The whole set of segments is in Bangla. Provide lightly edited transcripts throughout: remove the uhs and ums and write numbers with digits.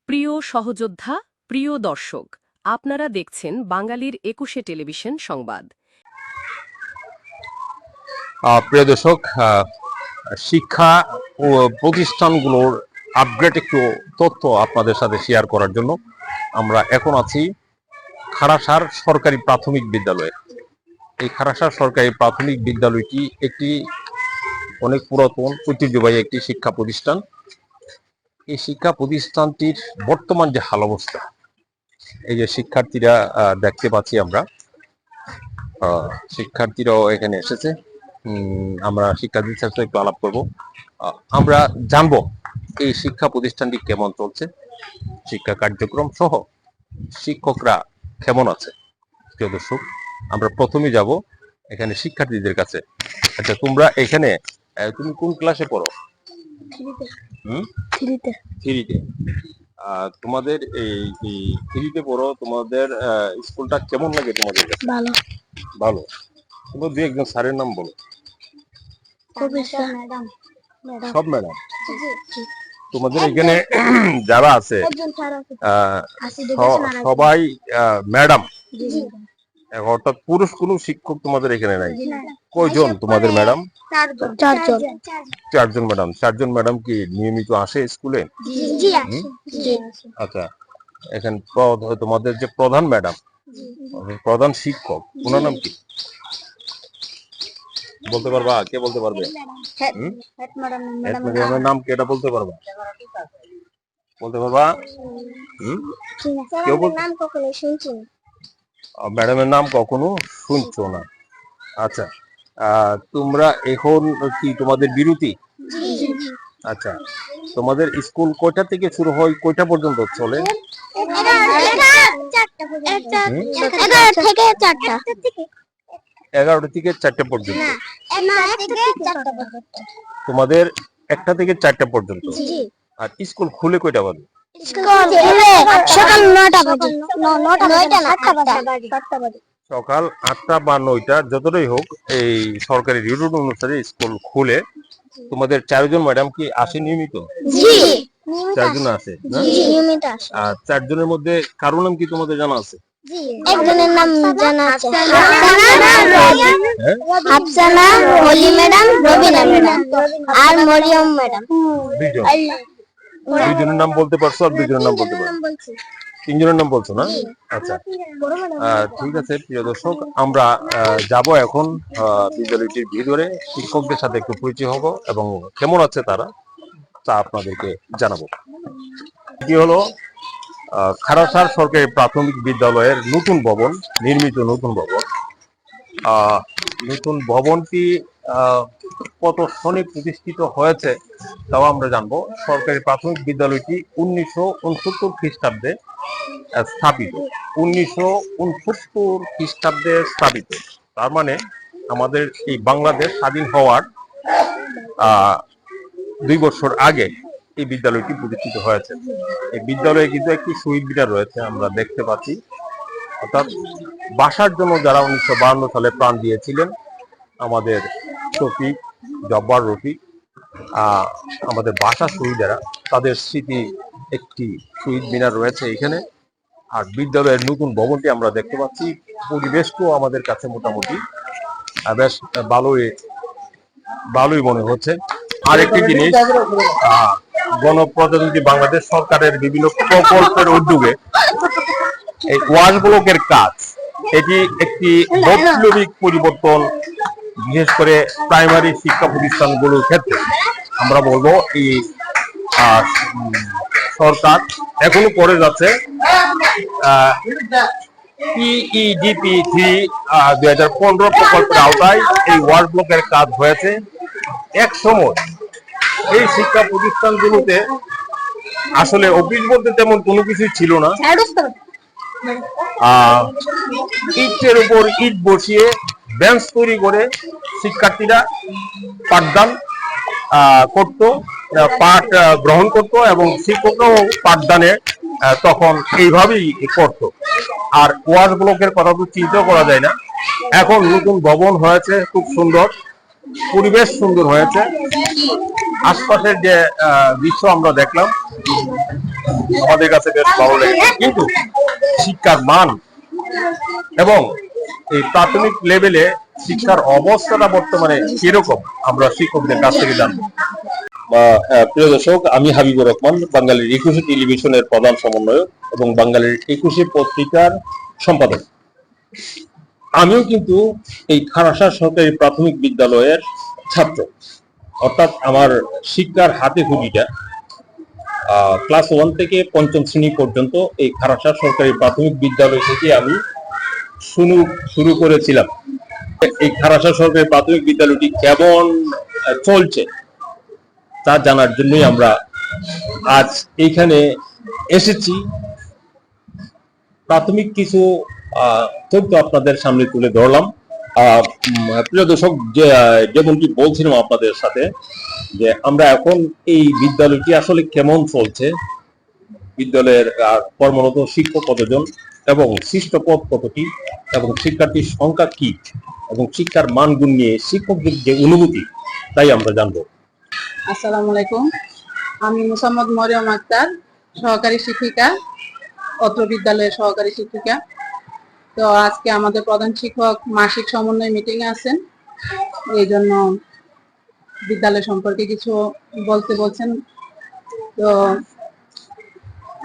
প্রিয় সহযোদ্ধা, প্রিয় দর্শক, আপনারা দেখছেন বাঙালির ২১শে টেলিভিশন সংবাদ। প্রিয় দর্শক, শিক্ষা ও প্রতিষ্ঠানগুলোর আপগ্রেড একটু তথ্য আপনাদের সাথে শেয়ার করার জন্য আমরা এখন আছি খাড়াসার সরকারি প্রাথমিক বিদ্যালয়ে। এই খাড়াসার সরকারি প্রাথমিক বিদ্যালয়টি একটি অনেক পুরাতন ঐতিহ্যবাহী একটি শিক্ষা প্রতিষ্ঠান। এই শিক্ষা প্রতিষ্ঠানটির বর্তমান যে হাল অবস্থা, এই যে শিক্ষার্থীরা দেখতে পাচ্ছি আমরা, শিক্ষার্থীরাও এখানে এসেছে। আমরা শিক্ষার্থীর সাথে একটু আলাপ করব। আমরা জানবো এই শিক্ষা প্রতিষ্ঠানটি কেমন চলছে, শিক্ষা কার্যক্রম সহ শিক্ষকরা কেমন আছে। প্রিয় দর্শক, আমরা প্রথমে যাব এখানে শিক্ষার্থীদের কাছে। আচ্ছা, তোমরা এখানে তুমি কোন ক্লাসে পড়ো? থ্রিতে। তোমাদের এই থ্রিতে পড়ো, তোমাদের স্কুলটা কেমন লাগে তোমাদের কাছে? ভালো। ভালো। তোমরা দুই একজন স্যারের নাম বলো। সব ম্যাডাম? তোমাদের এখানে যারা আছে সবাই ম্যাডাম, অর্থাৎ পুরুষ কোনো শিক্ষক তোমাদের এখানে নাই? কয়জন তোমাদের ম্যাডাম? চারজন ম্যাডাম। চারজন ম্যাডাম কি নিয়মিত আসে স্কুলে? আচ্ছা, এখানে তোমাদের যে প্রধান ম্যাডাম, প্রধান শিক্ষক, ওনার নাম কি বলতে পারবা? কে বলতে পারবে? ম্যাডামের নাম কি এটা বলতে পারবা? বলতে পারবা? ম্যাডামের নাম কখনো শুনছো না? আচ্ছা, তোমরা এখন কি তোমাদের বিরতি? আচ্ছা, তোমাদের স্কুল কয়টা থেকে শুরু হয়, কয়টা পর্যন্ত চলে? 11টা থেকে 4টা পর্যন্ত। তোমাদের 1টা থেকে 4টা পর্যন্ত। আর স্কুল খুলে কয়টা বাজে? সকাল 9টা বাজে। সকাল 8টা বা 9টা, যতটাই হোক, এই সরকারি রুটিন অনুসারে স্কুল খুলে। তোমাদের 4জন ম্যাডাম কি আসে নিয়মিত? চারজন আসে না? আর 4জনের মধ্যে কারো নাম কি তোমাদের জানা আছে? একজনের নাম জানা আছে, আফসানা, হলি ম্যাডাম, রবিনা ম্যাডাম আর মরিয়ম ম্যাডাম। দুইজনের নাম বলতে পারছো? আর দুইজনের নাম বলতে পারছো? 3জনের নাম বলছো না? আচ্ছা, ঠিক আছে। প্রিয় দর্শক, আমরা যাব এখন বিদ্যালয়টির ভিতরে, শিক্ষকদের সাথে একটু পরিচয় হব এবং কেমন আছে তারা তা আপনাদেরকে জানাবো। কি হলো, খাড়াসার সরকারি প্রাথমিক বিদ্যালয়ের নতুন ভবন, নির্মিত নতুন ভবন। নতুন ভবনটি কত সনে প্রতিষ্ঠিত হয়েছে তাও আমরা জানবো। সরকারি প্রাথমিক বিদ্যালয়টি 1969 খ্রিস্টাব্দে স্থাপিত। 1969 খ্রিস্টাব্দে স্থাপিত, তার মানে আমাদের এই বাংলাদেশ স্বাধীন হওয়ার 2 বছর আগে এই বিদ্যালয়টি প্রতিষ্ঠিত হয়েছে। এই বিদ্যালয়ে কিন্তু একটি শহীদ মিনার রয়েছে, আমরা দেখতে পাচ্ছি। অর্থাৎ বাসার জন্য যারা 1952 সালে প্রাণ দিয়েছিলেন, আমাদের শফিক, জব্বার, রফিক, আমাদের বাসা শহীদেরা, তাদের স্মৃতি একটি শহীদ মিনার রয়েছে এখানে। আর বিদ্যালয়ের নতুন ভবনটি আমরা দেখতে পাচ্ছি। পরিবেশটাও আমাদের কাছে মোটামুটি বেশ ভালোই মনে হচ্ছে। আরেকটি জিনিস, গণপ্রজাতন্ত্রী বাংলাদেশ সরকারের বিভিন্ন প্রকল্পের উদ্যোগে এই ওয়াশ ব্লকের কাজ, এটি একটি বৈপ্লবিক পরিবর্তন, বিশেষ করে প্রাইমারি শিক্ষা প্রতিষ্ঠানগুলোর ক্ষেত্রে। আমরা বলবো এই সরকার এখনো করে যাচ্ছে। PEDP 2015 প্রকল্পের আওতায় এই ওয়াশ ব্লকের কাজ হয়েছে। এক সময় এই শিক্ষা প্রতিষ্ঠানগুলোতে আসলে অফিস বলতে তেমন কোনো কিছু ছিল না। ইটের উপর ইট বসিয়ে বেঞ্চ তৈরি করে শিক্ষার্থীরা পাঠদান করত, পাঠ গ্রহণ করত এবং শিক্ষকরাও পাঠদানে তখন এইভাবেই করত। আর ওয়াশ ব্লকের কথা তো চিন্তা করা যায় না। এখন নতুন ভবন হয়েছে, খুব সুন্দর, পরিবেশ সুন্দর হয়েছে। আশপাশের যে দৃশ্য আমরা দেখলাম, আমাদের কাছে বেশ ভালো লেগেছে, কিন্তু শিক্ষার মান এবং এই প্রাথমিক লেভেলে শিক্ষার অবস্থাটা বর্তমানে কিরকম আমরা শিক্ষকদের কাছ থেকে জানবো। প্রিয় দর্শক, আমি হাবিবুর রহমান, বাঙালির 21 টেলিভিশনের প্রধান সমন্বয়ক এবং বাঙালির 21 পত্রিকার সম্পাদক। আমিও কিন্তু এই খারাসা সরকারি প্রাথমিক বিদ্যালয়ের ছাত্র, অর্থাৎ আমার শিক্ষার হাতে খুঁটিটা ক্লাস 1 থেকে 5ম শ্রেণী পর্যন্ত এই খারাসা সরকারি প্রাথমিক বিদ্যালয় থেকে আমি শুরু করেছিলাম। এই খারাসা সরকারি প্রাথমিক বিদ্যালয়টি কেমন চলছে তা জানার জন্যই আমরা আজ এইখানে এসেছি। প্রাথমিক কিছু তথ্য আপনাদের সামনে তুলে ধরলাম। প্রিয় দর্শক, যেমনটি বলছিলাম আপনাদের সাথে, যে আমরা এখন এই বিদ্যালয়টি আসলে কেমন চলছে, বিদ্যালয়ের কর্মরত শিক্ষক কতজন এবং সৃষ্ট পদ কতটি এবং শিক্ষার্থীর সংখ্যা কি এবং শিক্ষার মানগুণ নিয়ে শিক্ষকদের যে অনুভূতি তাই আমরা জানবো। আসসালামু আলাইকুম, আমি মোসাম্মদ মরিয়ম আক্তার, সহকারী শিক্ষিকা, অত্র বিদ্যালয়ের সহকারী শিক্ষিকা। তো আজকে আমাদের প্রধান শিক্ষক মাসিক সমন্বয় মিটিং এ আছেন, এই জন্য বিদ্যালয় সম্পর্কে কিছু বলতে বলছেন। তো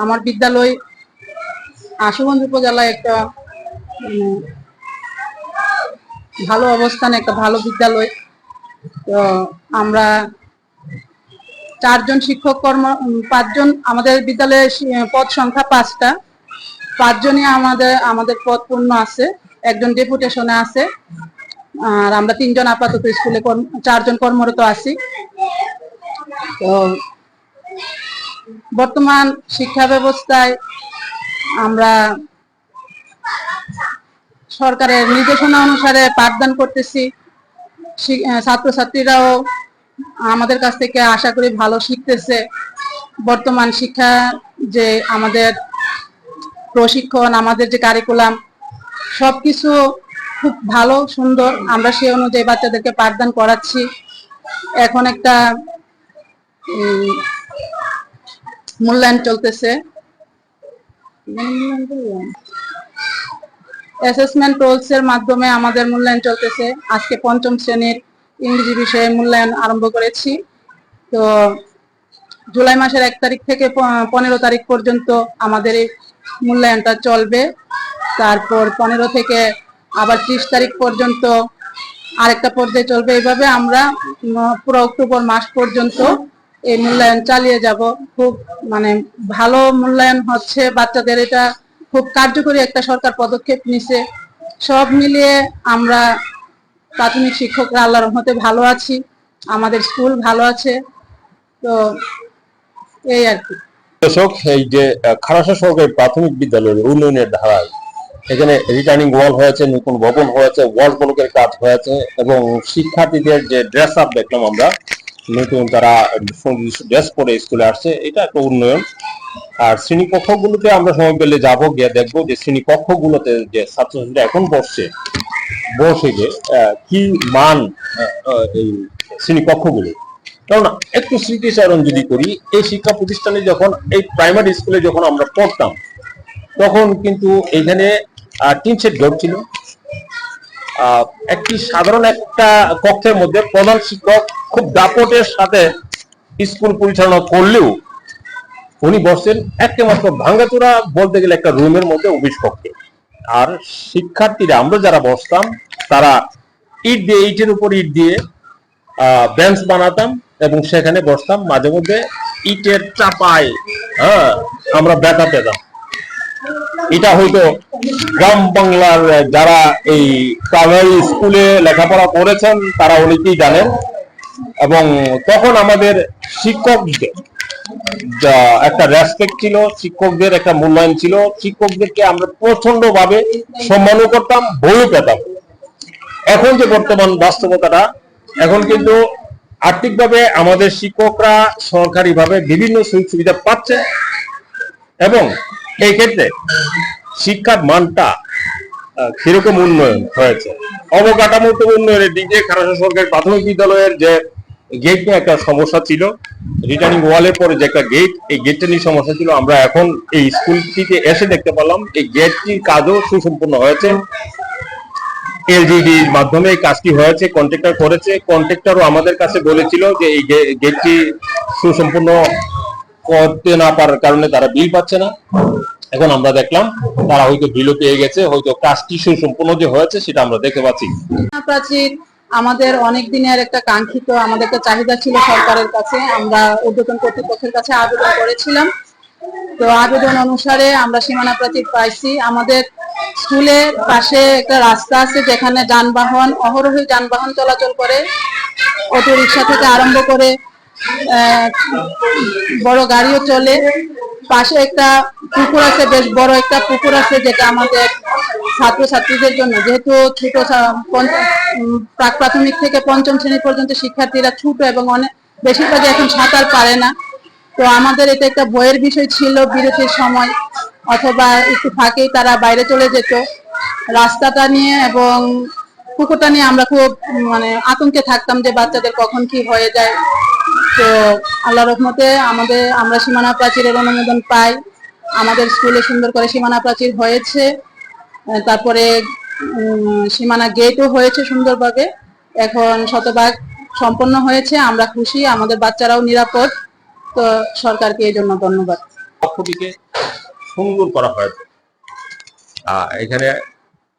আমার বিদ্যালয় আশুগঞ্জ উপজেলায় একটা ভালো অবস্থানে একটা ভালো বিদ্যালয়। তো আমরা 4 জন শিক্ষক 5 জন, আমাদের বিদ্যালয়ের পদ সংখ্যা 5টা, 5 জনই আমাদের পদ পূর্ণ আছে, একজন ডেপুটেশনে আছে, আর আমরা 3 জন আপাতত স্কুলে 4 জন কর্মরত আছি। তো বর্তমান শিক্ষা ব্যবস্থায় আমরা সরকারের নির্দেশনা অনুসারে পাঠদান করতেছি, ছাত্রছাত্রীরাও আমাদের কাছ থেকে আশা করি ভালো শিখতেছে। বর্তমান শিক্ষা যে আমাদের প্রশিক্ষণ, আমাদের যে কারিকুলাম, সবকিছু খুব ভালো সুন্দর, আমরা সেই অনুযায়ী বাচ্চাদেরকে পাঠদান করাচ্ছি। এখন একটা মূল্যায়ন চলতেছে, অ্যাসেসমেন্ট রোলস এর মাধ্যমে আমাদের মূল্যায়ন চলতেছে। আজকে 5ম শ্রেণীর ইংরেজি বিষয়ে মূল্যায়ন আরম্ভ করেছি। তো জুলাই মাসের 1 তারিখ থেকে 15 তারিখ পর্যন্ত আমাদের এই মূল্যায়নটা চলবে। তারপর 15 থেকে আবার 30 তারিখ পর্যন্ত আরেকটা পর্যায়ে চলবে। এইভাবে আমরা পুরো অক্টোবর মাস পর্যন্ত এই মূল্যায়ন চালিয়ে যাব। খুব ভালো মূল্যায়ন হচ্ছে বাচ্চাদের, এটা খুব কার্যকরী একটা সরকার পদক্ষেপ নিছে। সব মিলিয়ে আমরা প্রাথমিক শিক্ষকরা আল্লাহর রহমতে ভালো আছি, আমাদের স্কুল ভালো আছে। তো এই আর কি। দর্শক, এই যে খারাসা সরকারি প্রাথমিক বিদ্যালয়ের উন্নয়নের ধারায় এখানে রিটার্নিং ওয়াল হয়েছে, নতুন ভবন হয়েছে, ওয়াল ব্লকের কাজ হয়েছে এবং শিক্ষার্থীদের যে ড্রেস আপ দেখলাম আমরা, নতুন তারা ড্রেস পরে স্কুলে আসছে, এটা একটা উন্নয়ন। আর শ্রেণীকক্ষগুলোতে আমরা সময় পেলে যাবো, গিয়ে দেখবো যে শ্রেণীকক্ষগুলোতে যে ছাত্রছাত্রীরা এখন বসে যে কি মান এই শ্রেণীকক্ষগুলো। কেননা একটু স্মৃতিচারণ যদি করি, এই শিক্ষা প্রতিষ্ঠানে যখন এই প্রাইমারি স্কুলে যখন আমরা পড়তাম, তখন কিন্তু এখানে টিন শেড ঘর ছিল। একটি সাধারণ একটা কক্ষের মধ্যে প্রধান শিক্ষক খুব দাপটের সাথে স্কুল পরিচালনা করলেও উনি বসছেন একমাত্র ভাঙ্গাচোরা বলতে গেলে একটা রুমের মধ্যে, অফিস কক্ষে। আর শিক্ষার্থীরা আমরা যারা বসতাম, তারা ইটের উপর ইট দিয়ে বেঞ্চ বানাতাম এবং সেখানে বসতাম। মাঝে মধ্যে ইটের চাপায় আমরা ব্যথা পেতাম। এটা হয়তো গ্রাম বাংলার যারা এই প্রাইমারি স্কুলে লেখাপড়া করেছেন তারা অনেকেই জানেন। এবং তখন আমাদের শিক্ষকদের একটা রেসপেক্ট ছিল, শিক্ষকদের একটা মূল্যায়ন ছিল, শিক্ষকদেরকে আমরা প্রচন্ড ভাবে সম্মানও করতাম, বইও পেতাম। এখন যে বর্তমান বাস্তবতাটা, এখন কিন্তু আর্থিকভাবে আমাদের শিক্ষকরা সরকারিভাবে বিভিন্ন সুযোগ সুবিধা পাচ্ছে এবং এই ক্ষেত্রে শিক্ষার মানটা কিরকম উন্নয়ন হয়েছে। অবকাঠামোগত উন্নয়নের দিকে খারাসা সরকারি প্রাথমিক বিদ্যালয়ের যে গেট নিয়ে একটা সমস্যা ছিল, রিটার্নিং ওয়ালের পরে যে একটা গেট, এই গেটটা নিয়ে সমস্যা ছিল। আমরা এখন এই স্কুলটিতে এসে দেখতে পেলাম এই গেটটির কাজও সুসম্পূর্ণ হয়েছে। এলজিডির মাধ্যমে এই কাজটি হয়েছে, কন্ট্রাক্টর করেছে। কন্ট্রাক্টরও আমাদের কাছে বলেছিল যে এই গেটটি সুসম্পূর্ণ করতে না পারার কারণে তারা বিল পাচ্ছে না। এখন আমরা দেখলাম তারা হয়তো বিলও পেয়ে গেছে, হয়তো কাজটি সুসম্পূর্ণ যে হয়েছে সেটা আমরা দেখতে পাচ্ছি। প্রাচীর আমাদের অনেক দিনের একটা কাঙ্ক্ষিত, আমাদের একটা চাহিদা ছিল সরকারের কাছে। আমরা ঊর্ধ্বতন কর্তৃপক্ষের কাছে আবেদন করেছিলাম। তো আবেদন অনুসারে আমরা সীমানা প্রাচীর পাইছি। আমাদের স্কুলের পাশে একটা রাস্তা আছে যেখানে যানবাহন, অহরহই যানবাহন চলাচল করে, অটো রিক্সা থেকে আরম্ভ করে বড় গাড়িও চলে। পাশে একটা পুকুর আছে, বেশ বড় একটা পুকুর আছে, যেটা আমাদের ছাত্রছাত্রীদের জন্য, যেহেতু ছোট প্রাক প্রাথমিক থেকে পঞ্চম শ্রেণী পর্যন্ত শিক্ষার্থীরা ছোট এবং অনেক বেশিরভাগই এখন সাঁতার পারে না। তো আমাদের এটা একটা ভয়ের বিষয় ছিল, বিরতির সময় অথবা একটু ফাঁকেই তারা বাইরে চলে যেত। রাস্তাটা নিয়ে এবং পুকুরটা নিয়ে আমরা খুব আতঙ্কে থাকতাম যে বাচ্চাদের কখন কি হয়ে যায়। তো আল্লাহ রহমতে আমরা সীমানা প্রাচীরের অনুমোদন পাই। আমাদের স্কুলে সুন্দর করে সীমানা প্রাচীর হয়েছে, তারপরে সীমানা গেটও হয়েছে সুন্দরভাবে। এখন শতভাগ সম্পন্ন হয়েছে, আমরা খুশি, আমাদের বাচ্চারাও নিরাপদ। তো সরকারকে এই জন্য ধন্যবাদ। পক্ষটিকে সুন্দর করা হয়েছে। এখানে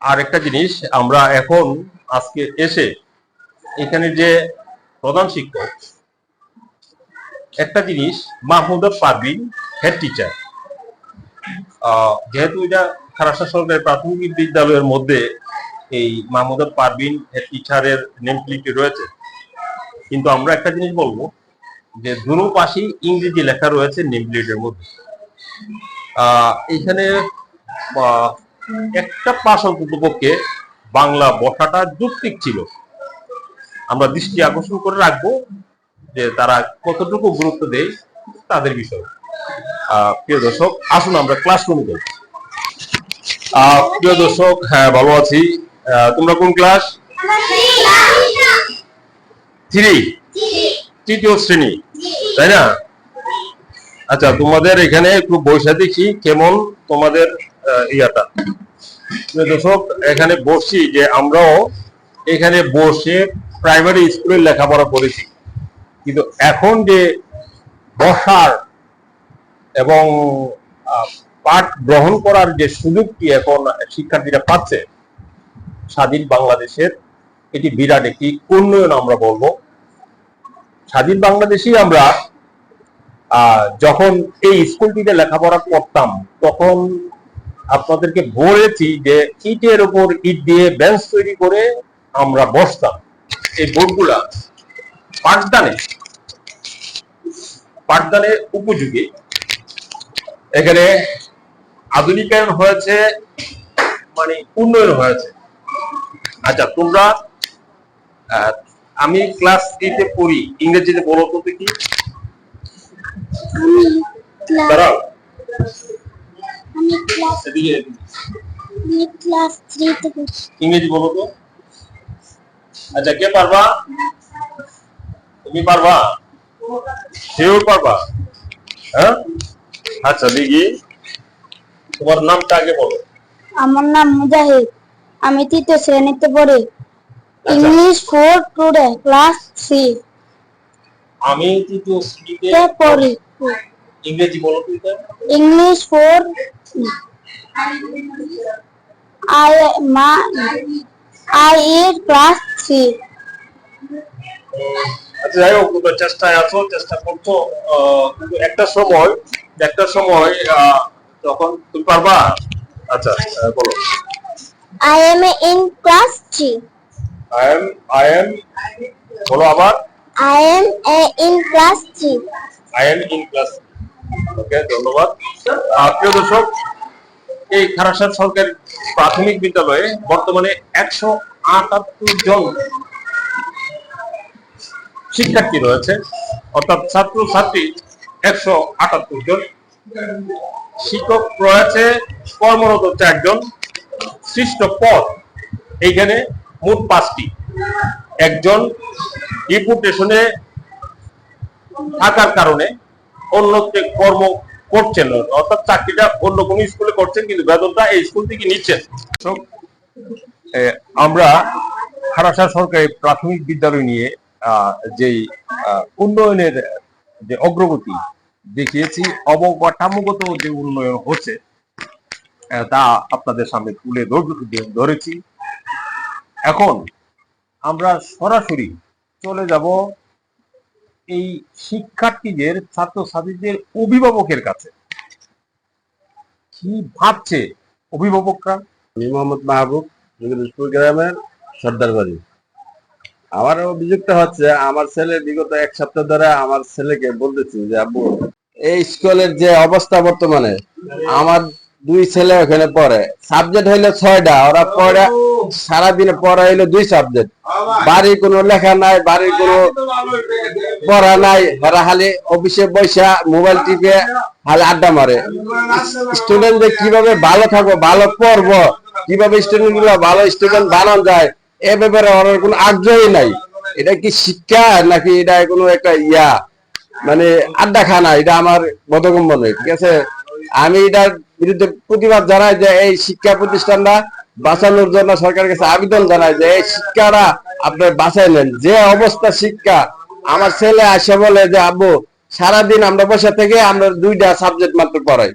আরেকটা জিনিস, আমরা এখন আজকে এসে এখানে যে প্রধান শিক্ষক, একটা জিনিস, মাহমুদা পারভিন হেড টিচার, যেহেতু এটা খারাসা সরকারি প্রাথমিক বিদ্যালয়ের মধ্যে এই মাহমুদা পারভিন হেড টিচারের নেম প্লেটে রয়েছে, কিন্তু আমরা একটা জিনিস বলবো যে দুনো পাশেই ইংরেজি লেখা রয়েছে নেম প্লেটের মধ্যে। এখানে একটা পাশ অন্তত পক্ষে বাংলা বসাটা যৌক্তিক ছিল। আমরা দৃষ্টি আকর্ষণ করে রাখবো যে তারা কতটুকু গুরুত্ব দেয় তাদের বিষয়। প্রিয় দর্শক, আসুন আমরা ক্লাসরুমে যাই। প্রিয় দর্শক, হ্যাঁ ভালো আছি। তোমরা কোন ক্লাস? 3, তৃতীয় শ্রেণী, তাই না? আচ্ছা, তোমাদের এখানে একটু বৈশা দেখি কেমন তোমাদের ইয়াটা। প্রিয় দর্শক, এখানে বসছি যে আমরাও এখানে বসে প্রাইমারি স্কুলে লেখাপড়া করেছি, কিন্তু এখন যে বসার এবং পাঠ গ্রহণ করার যে সুযোগটি এখন শিক্ষার্থীরা পাচ্ছে স্বাধীন বাংলাদেশের, এটি বিরাট একটি উন্নয়ন আমরা বলবো। স্বাধীন বাংলাদেশেই আমরা যখন এই স্কুলটিতে লেখাপড়া করতাম তখন আপনাদেরকে বলেছি যে ইটের উপর ইট দিয়ে বেঞ্চ তৈরি করে আমরা বসতাম। এই বোর্ডগুলা পাঠদানে উপযোগী। এখানে আধুনিকায়ন হয়েছে, উন্নয়ন হয়েছে। আচ্ছা, তোমরা, আমি ক্লাস 3-তে পড়ি, ইংরেজিতে বলো তো কি? দাঁড়াও, ইংরেজি বলো তো। আচ্ছা, কে পারবা? তুমি পারবা? সেও পারবা? হ্যাঁ, আচ্ছা দেখি, তোমার নামটা আগে বলো। আমার নাম মুজাহিদ, আমি 3য় শ্রেণীতে পড়ি। English 4 today class 3। আমি 3য় শ্রেণীতে পড়ি। ইংরেজি বলো তো। English 4 I eat class 3। আচ্ছা, যাই হোক, চেষ্টায় আছো, চেষ্টা করছো, কিন্তু একটা সময় তখন তুমি পারবা। আচ্ছা, বলো। I am in class 3। I am বলো আবার। I am in class 3। I am in class। ওকে, ধন্যবাদ। প্রিয় দর্শক, এই খারাসার সরকারি প্রাথমিক বিদ্যালয়ে বর্তমানে 178 জন শিক্ষার্থী রয়েছে, অর্থাৎ ছাত্রছাত্রী 178 জন। শিক্ষক রয়েছে কর্মরত 4 জন। সৃষ্ট পদ এইখানে মোট 5টি। একজন ডেপুটেশনে থাকার কারণে অন্যত্র কর্ম করছেন না, অর্থাৎ চাকরিটা অন্য কোনো স্কুলে করছেন কিন্তু বেতনটা এই স্কুল থেকে নিচ্ছেন। তো, আমরা খারাসা সরকারি প্রাথমিক বিদ্যালয় নিয়ে যেই উন্নয়নের যে অগ্রগতি দেখিয়েছি, অবকাঠামোগত যে উন্নয়ন হচ্ছে তা আপনাদের সামনে তুলে ধরেছি। এখন আমরা সরাসরি চলে যাব এই শিক্ষার্থীদের, ছাত্রছাত্রীদের অভিভাবকের কাছে। কি ভাবছে অভিভাবকরা? আমি মোহাম্মদ মাহবুব, জগদীশপুর গ্রামের সর্দার বাড়ি। আমার অভিযোগটা হচ্ছে, আমার ছেলে বিগত এক সপ্তাহ ধরে আমার ছেলেকে বলতেছি যে আব্বু, এই স্কুলের যে অবস্থা বর্তমানে, আমার দুই ছেলে ওখানে পড়ে, সাবজেক্ট হইলো 6টা, ওরা পড়ে সারাদিনে পড়া হইলো 2 সাবজেক্ট, বাড়ির কোনো লেখা নাই, বাড়ির কোনো পড়া নাই, এরা খালি অফিসে বৈশা মোবাইল টিপে খালি আড্ডা মারে। স্টুডেন্টদের কিভাবে ভালো থাকবো, ভালো পড়বো, কিভাবে স্টুডেন্ট গুলো ভালো স্টুডেন্ট বানানো যায়, এ ব্যাপারে ওর কোনো আগ্রহী নাই। এটা কি শিক্ষা নাকি এটা কোনো একটা মানে আড্ডা খানা? এটা আমার বোধগম্য নয়। ঠিক আছে, আমি এটার বিরুদ্ধে প্রতিবাদ জানাই যে এই শিক্ষা প্রতিষ্ঠানটা বাঁচানোর জন্য সরকারের কাছে আবেদন জানাই যে এই শিক্ষাটা আপনার বাঁচাই নেন। যে অবস্থা শিক্ষা, আমার ছেলে আসে বলে যে আব্বু সারাদিন আমরা বসে থেকে আমরা 2টা সাবজেক্ট মাত্র পড়াই,